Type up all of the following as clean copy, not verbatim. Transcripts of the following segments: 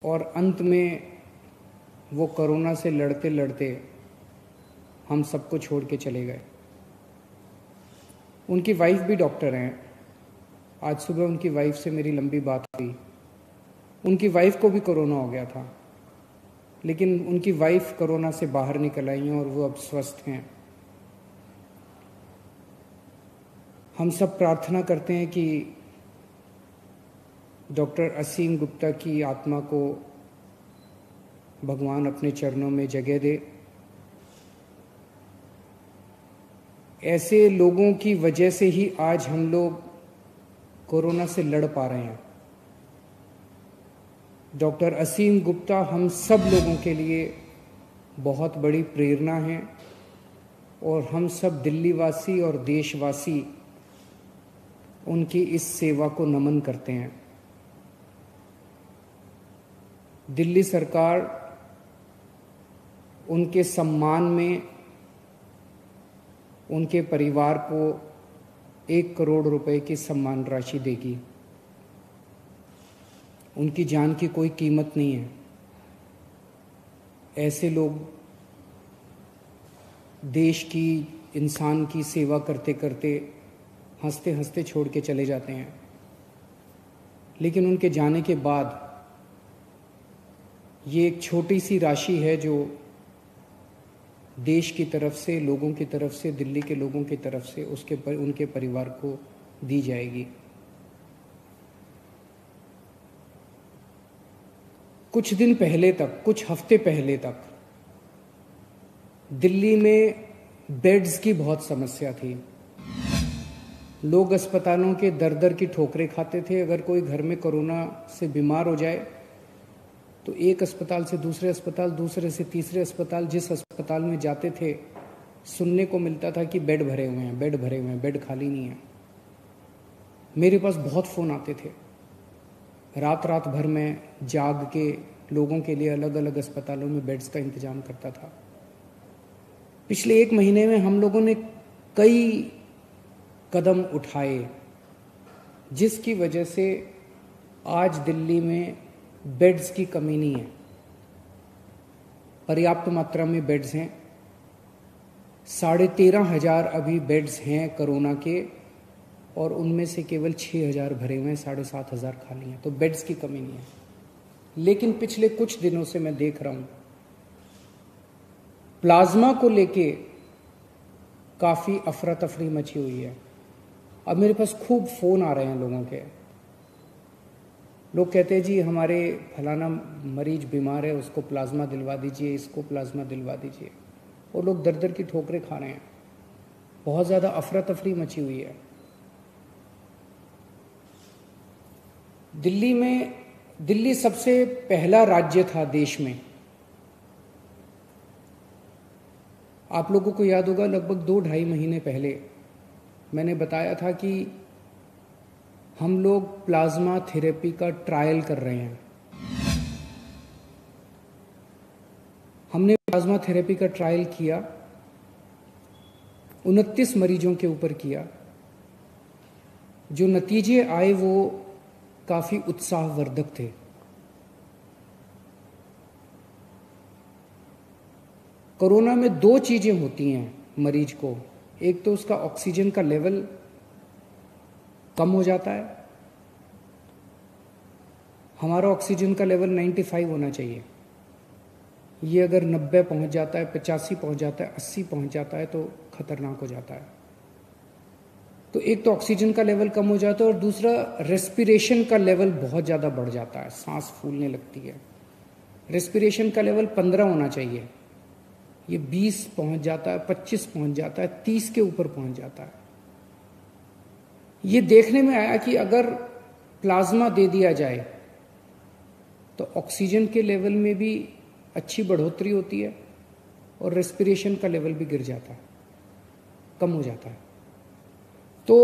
और अंत में वो कोरोना से लड़ते लड़ते हम सबको छोड़ के चले गए। उनकी वाइफ भी डॉक्टर हैं। आज सुबह उनकी वाइफ से मेरी लंबी बात हुई। उनकी वाइफ को भी कोरोना हो गया था, लेकिन उनकी वाइफ कोरोना से बाहर निकल आई हैं और वो अब स्वस्थ हैं। हम सब प्रार्थना करते हैं कि डॉक्टर असीम गुप्ता की आत्मा को भगवान अपने चरणों में जगह दे। ऐसे लोगों की वजह से ही आज हम लोग कोरोना से लड़ पा रहे हैं। डॉक्टर असीम गुप्ता हम सब लोगों के लिए बहुत बड़ी प्रेरणा हैं और हम सब दिल्ली वासी और देशवासी उनकी इस सेवा को नमन करते हैं। दिल्ली सरकार उनके सम्मान में उनके परिवार को 1 करोड़ रुपए की सम्मान राशि देगी। उनकी जान की कोई कीमत नहीं है। ऐसे लोग देश की, इंसान की सेवा करते करते हंसते हंसते छोड़ के चले जाते हैं, लेकिन उनके जाने के बाद ये एक छोटी सी राशि है जो देश की तरफ से, लोगों की तरफ से, दिल्ली के लोगों की तरफ से उनके परिवार को दी जाएगी। कुछ दिन पहले तक, कुछ हफ्ते पहले तक दिल्ली में बेड्स की बहुत समस्या थी। लोग अस्पतालों के दर दर की ठोकरें खाते थे। अगर कोई घर में कोरोना से बीमार हो जाए तो एक अस्पताल से दूसरे अस्पताल, दूसरे से तीसरे अस्पताल, जिस अस्पताल में जाते थे सुनने को मिलता था कि बेड भरे हुए हैं, बेड भरे हुए हैं, बेड खाली नहीं है। मेरे पास बहुत फ़ोन आते थे। रात रात भर में जाग के लोगों के लिए अलग अलग अस्पतालों में बेड्स का इंतजाम करता था। पिछले 1 महीने में हम लोगों ने कई कदम उठाए, जिसकी वजह से आज दिल्ली में बेड्स की कमी नहीं है। पर्याप्त मात्रा में बेड्स हैं। 13,500 अभी बेड्स हैं कोरोना के, और उनमें से केवल 6,000 भरे हुए हैं, 7,500 खाली हैं। तो बेड्स की कमी नहीं है। लेकिन पिछले कुछ दिनों से मैं देख रहा हूं प्लाज्मा को लेके काफ़ी अफरा तफरी मची हुई है। अब मेरे पास खूब फ़ोन आ रहे हैं लोगों के। लोग कहते हैं जी हमारे फलाना मरीज बीमार है, उसको प्लाज्मा दिलवा दीजिए, इसको प्लाज्मा दिलवा दीजिए। और लोग दर दर की ठोकरें खा रहे हैं। बहुत ज़्यादा अफरा तफरी मची हुई है। दिल्ली सबसे पहला राज्य था देश में। आप लोगों को याद होगा, लगभग 2-2.5 महीने पहले मैंने बताया था कि हम लोग प्लाज्मा थेरेपी का ट्रायल कर रहे हैं। हमने प्लाज्मा थेरेपी का ट्रायल किया, 29 मरीजों के ऊपर किया। जो नतीजे आए वो काफ़ी उत्साहवर्धक थे। कोरोना में 2 चीज़ें होती हैं मरीज को। एक तो उसका ऑक्सीजन का लेवल कम हो जाता है। हमारा ऑक्सीजन का लेवल 95 होना चाहिए। ये अगर 90 पहुंच जाता है, 85 पहुंच जाता है, 80 पहुंच जाता है तो खतरनाक हो जाता है। तो एक तो ऑक्सीजन का लेवल कम हो जाता है और दूसरा रेस्पिरेशन का लेवल बहुत ज़्यादा बढ़ जाता है, सांस फूलने लगती है। रेस्पिरेशन का लेवल 15 होना चाहिए, ये 20 पहुंच जाता है, 25 पहुंच जाता है, 30 के ऊपर पहुंच जाता है। ये देखने में आया कि अगर प्लाज्मा दे दिया जाए तो ऑक्सीजन के लेवल में भी अच्छी बढ़ोतरी होती है और रेस्पिरेशन का लेवल भी गिर जाता है, कम हो जाता है। तो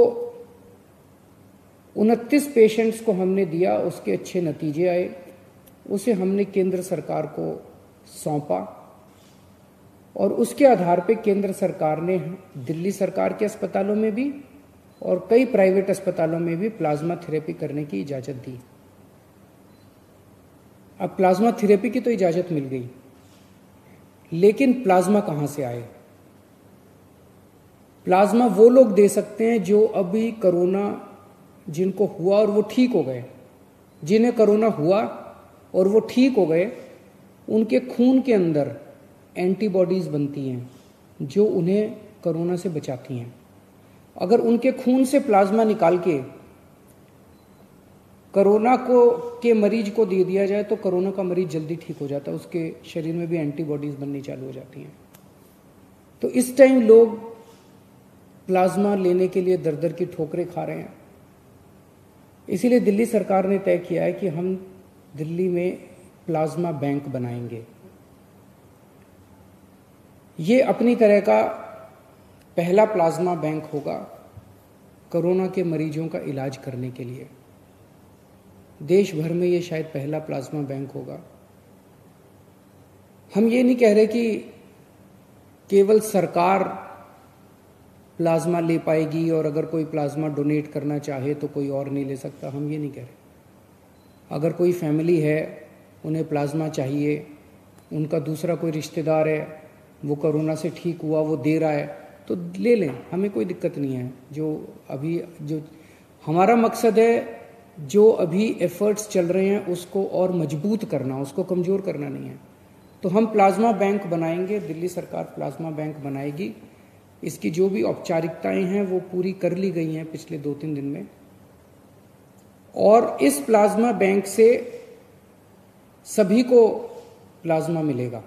29 पेशेंट्स को हमने दिया, उसके अच्छे नतीजे आए। उसे हमने केंद्र सरकार को सौंपा और उसके आधार पे केंद्र सरकार ने दिल्ली सरकार के अस्पतालों में भी और कई प्राइवेट अस्पतालों में भी प्लाज्मा थेरेपी करने की इजाज़त दी। अब प्लाज्मा थेरेपी की तो इजाज़त मिल गई, लेकिन प्लाज्मा कहाँ से आए? प्लाज्मा वो लोग दे सकते हैं जो अभी कोरोना जिनको हुआ और वो ठीक हो गए। जिन्हें कोरोना हुआ और वो ठीक हो गए, उनके खून के अंदर एंटीबॉडीज़ बनती हैं जो उन्हें कोरोना से बचाती हैं। अगर उनके खून से प्लाज्मा निकाल के कोरोना के मरीज को दे दिया जाए तो कोरोना का मरीज जल्दी ठीक हो जाता है, उसके शरीर में भी एंटीबॉडीज़ बननी चालू हो जाती हैं। तो इस टाइम लोग प्लाज्मा लेने के लिए दर दर की ठोकरें खा रहे हैं। इसीलिए दिल्ली सरकार ने तय किया है कि हम दिल्ली में प्लाज्मा बैंक बनाएंगे। ये अपनी तरह का पहला प्लाज्मा बैंक होगा कोरोना के मरीजों का इलाज करने के लिए। देश भर में ये शायद पहला प्लाज्मा बैंक होगा। हम ये नहीं कह रहे कि केवल सरकार प्लाज्मा ले पाएगी और अगर कोई प्लाज्मा डोनेट करना चाहे तो कोई और नहीं ले सकता, हम ये नहीं कह रहे। अगर कोई फैमिली है, उन्हें प्लाज्मा चाहिए, उनका दूसरा कोई रिश्तेदार है, वो कोरोना से ठीक हुआ, वो दे रहा है, तो ले लें, हमें कोई दिक्कत नहीं है। जो हमारा मकसद है, जो अभी एफर्ट्स चल रहे हैं उसको और मजबूत करना, उसको कमज़ोर करना नहीं है। तो हम प्लाज्मा बैंक बनाएंगे, दिल्ली सरकार प्लाज्मा बैंक बनाएगी। इसकी जो भी औपचारिकताएं हैं वो पूरी कर ली गई हैं पिछले 2-3 दिन में। और इस प्लाज्मा बैंक से सभी को प्लाज्मा मिलेगा,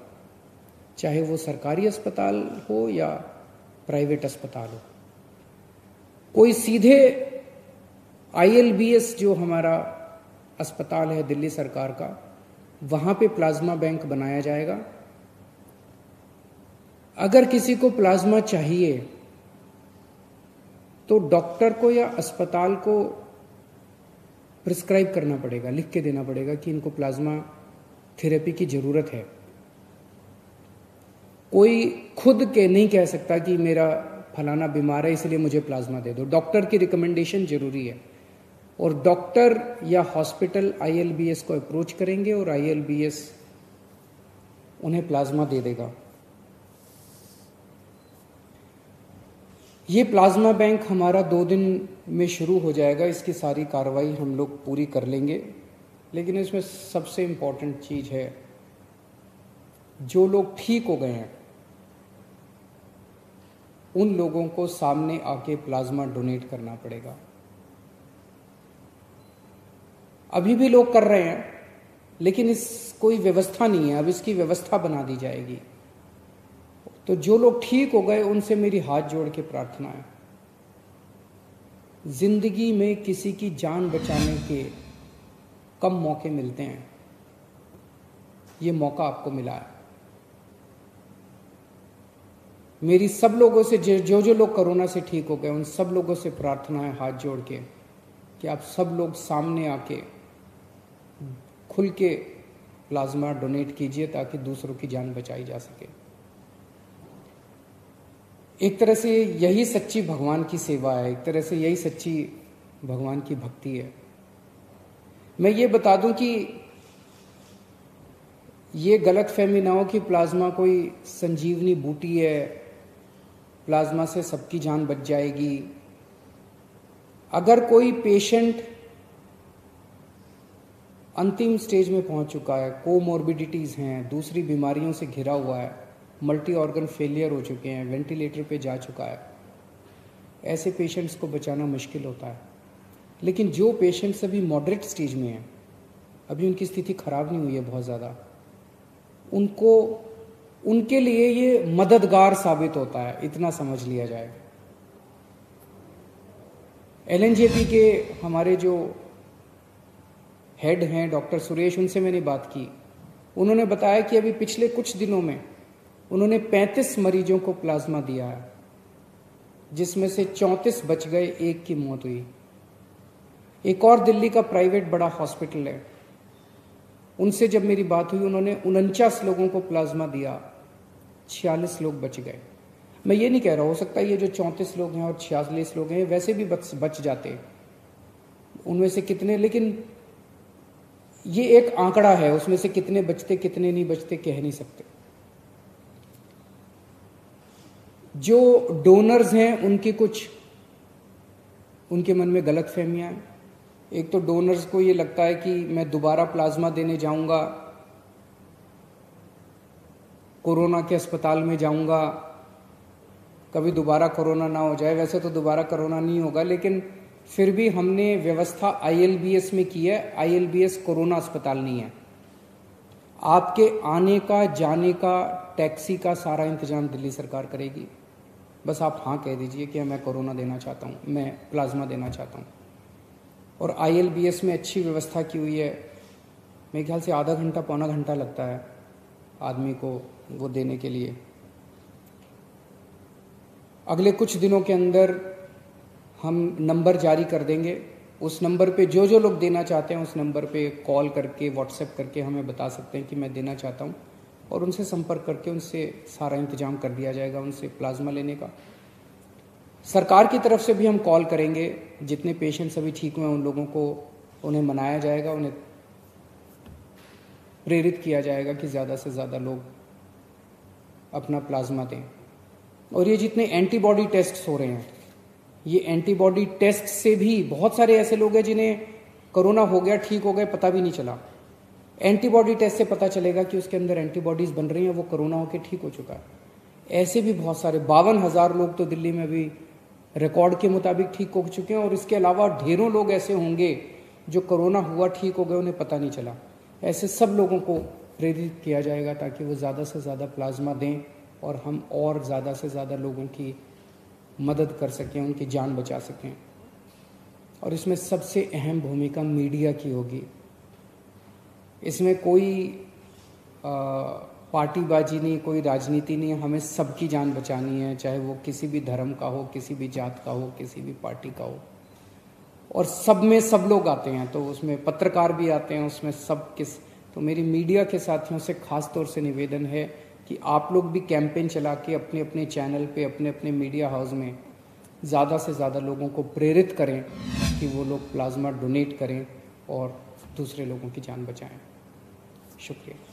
चाहे वो सरकारी अस्पताल हो या प्राइवेट अस्पताल हो। कोई सीधे ILBS जो हमारा अस्पताल है दिल्ली सरकार का, वहाँ पे प्लाज्मा बैंक बनाया जाएगा। अगर किसी को प्लाज्मा चाहिए तो डॉक्टर को या अस्पताल को प्रिस्क्राइब करना पड़ेगा, लिख के देना पड़ेगा कि इनको प्लाज्मा थेरेपी की ज़रूरत है। कोई खुद के नहीं कह सकता कि मेरा फलाना बीमार है इसलिए मुझे प्लाज्मा दे दो। डॉक्टर की रिकमेंडेशन जरूरी है और डॉक्टर या हॉस्पिटल ILBS को अप्रोच करेंगे और ILBS उन्हें प्लाज्मा दे देगा। ये प्लाज्मा बैंक हमारा 2 दिन में शुरू हो जाएगा। इसकी सारी कार्रवाई हम लोग पूरी कर लेंगे, लेकिन इसमें सबसे इम्पोर्टेंट चीज़ है, जो लोग ठीक हो गए हैं उन लोगों को सामने आके प्लाज्मा डोनेट करना पड़ेगा। अभी भी लोग कर रहे हैं, लेकिन इस कोई व्यवस्था नहीं है। अब इसकी व्यवस्था बना दी जाएगी। तो जो लोग ठीक हो गए उनसे मेरी हाथ जोड़ के प्रार्थना है, जिंदगी में किसी की जान बचाने के कम मौके मिलते हैं, ये मौका आपको मिला है। मेरी सब लोगों से जो लोग कोरोना से ठीक हो गए उन सब लोगों से प्रार्थना है हाथ जोड़ के कि आप सब लोग सामने आके खुल के प्लाज्मा डोनेट कीजिए ताकि दूसरों की जान बचाई जा सके। एक तरह से यही सच्ची भगवान की सेवा है, एक तरह से यही सच्ची भगवान की भक्ति है। मैं ये बता दूं कि ये गलतफहमी ना हो कि प्लाज्मा कोई संजीवनी बूटी है, प्लाज्मा से सबकी जान बच जाएगी। अगर कोई पेशेंट अंतिम स्टेज में पहुंच चुका है, कोमोर्बिडिटीज़ हैं, दूसरी बीमारियों से घिरा हुआ है, मल्टी ऑर्गन फेलियर हो चुके हैं, वेंटिलेटर पे जा चुका है, ऐसे पेशेंट्स को बचाना मुश्किल होता है। लेकिन जो पेशेंट्स अभी मॉडरेट स्टेज में हैं, अभी उनकी स्थिति खराब नहीं हुई है बहुत ज़्यादा, उनके लिए ये मददगार साबित होता है, इतना समझ लिया जाए। LNJP के हमारे जो हेड हैं डॉक्टर सुरेश, उनसे मैंने बात की। उन्होंने बताया कि अभी पिछले कुछ दिनों में उन्होंने 35 मरीजों को प्लाज्मा दिया है, जिसमें से 34 बच गए, 1 की मौत हुई। एक और दिल्ली का प्राइवेट बड़ा हॉस्पिटल है, उनसे जब मेरी बात हुई उन्होंने 49 लोगों को प्लाज्मा दिया, 46 लोग बच गए। मैं ये नहीं कह रहा, हो सकता है ये जो 34 लोग हैं और 46 लोग हैं वैसे भी बच जाते, उनमें से कितने, लेकिन ये एक आंकड़ा है, उसमें से कितने बचते कितने नहीं बचते कह नहीं सकते। जो डोनर्स हैं उनके मन में गलत फहमियां हैं। एक तो डोनर्स को ये लगता है कि मैं दोबारा प्लाज्मा देने जाऊंगा, कोरोना के अस्पताल में जाऊंगा, कभी दोबारा कोरोना ना हो जाए। वैसे तो दोबारा कोरोना नहीं होगा, लेकिन फिर भी हमने व्यवस्था ILBS में की है। ILBS कोरोना अस्पताल नहीं है। आपके आने का, जाने का, टैक्सी का सारा इंतजाम दिल्ली सरकार करेगी। बस आप हाँ कह दीजिए कि मैं कोरोना देना चाहता हूँ, मैं प्लाज्मा देना चाहता हूँ। और ILBS में अच्छी व्यवस्था की हुई है। मेरे ख्याल से आधा घंटा पौना घंटा लगता है आदमी को वो देने के लिए। अगले कुछ दिनों के अंदर हम नंबर जारी कर देंगे। उस नंबर पे जो जो लोग देना चाहते हैं उस नंबर पे कॉल करके, व्हाट्सएप करके हमें बता सकते हैं कि मैं देना चाहता हूँ, और उनसे संपर्क करके उनसे सारा इंतजाम कर दिया जाएगा उनसे प्लाज्मा लेने का। सरकार की तरफ से भी हम कॉल करेंगे। जितने पेशेंट्स अभी ठीक हुए उन लोगों को, उन्हें मनाया जाएगा, उन्हें प्रेरित किया जाएगा कि ज़्यादा से ज़्यादा लोग अपना प्लाज्मा दें। और ये जितने एंटीबॉडी टेस्ट हो रहे हैं, ये एंटीबॉडी टेस्ट से भी बहुत सारे ऐसे लोग हैं जिन्हें कोरोना हो गया, ठीक हो गए, पता भी नहीं चला। एंटीबॉडी टेस्ट से पता चलेगा कि उसके अंदर एंटीबॉडीज बन रही हैं, वो कोरोना होकर ठीक हो चुका है। ऐसे भी बहुत सारे 52,000 लोग तो दिल्ली में अभी रिकॉर्ड के मुताबिक ठीक हो चुके हैं, और इसके अलावा ढेरों लोग ऐसे होंगे जो कोरोना हुआ, ठीक हो गए, उन्हें पता नहीं चला। ऐसे सब लोगों को प्रेरित किया जाएगा ताकि वो ज़्यादा से ज़्यादा प्लाज्मा दें और हम और ज़्यादा से ज़्यादा लोगों की मदद कर सकें, उनकी जान बचा सकें। और इसमें सबसे अहम भूमिका मीडिया की होगी। इसमें कोई पार्टीबाजी नहीं, कोई राजनीति नहीं। हमें सबकी जान बचानी है, चाहे वो किसी भी धर्म का हो, किसी भी जात का हो, किसी भी पार्टी का हो। और सब में सब लोग आते हैं, तो उसमें पत्रकार भी आते हैं, उसमें सब तो मेरी मीडिया के साथियों से खास तौर से निवेदन है कि आप लोग भी कैंपेन चला के अपने अपने चैनल पे, अपने अपने मीडिया हाउस में ज़्यादा से ज़्यादा लोगों को प्रेरित करें कि वो लोग प्लाज्मा डोनेट करें और दूसरे लोगों की जान बचाएं। शुक्रिया।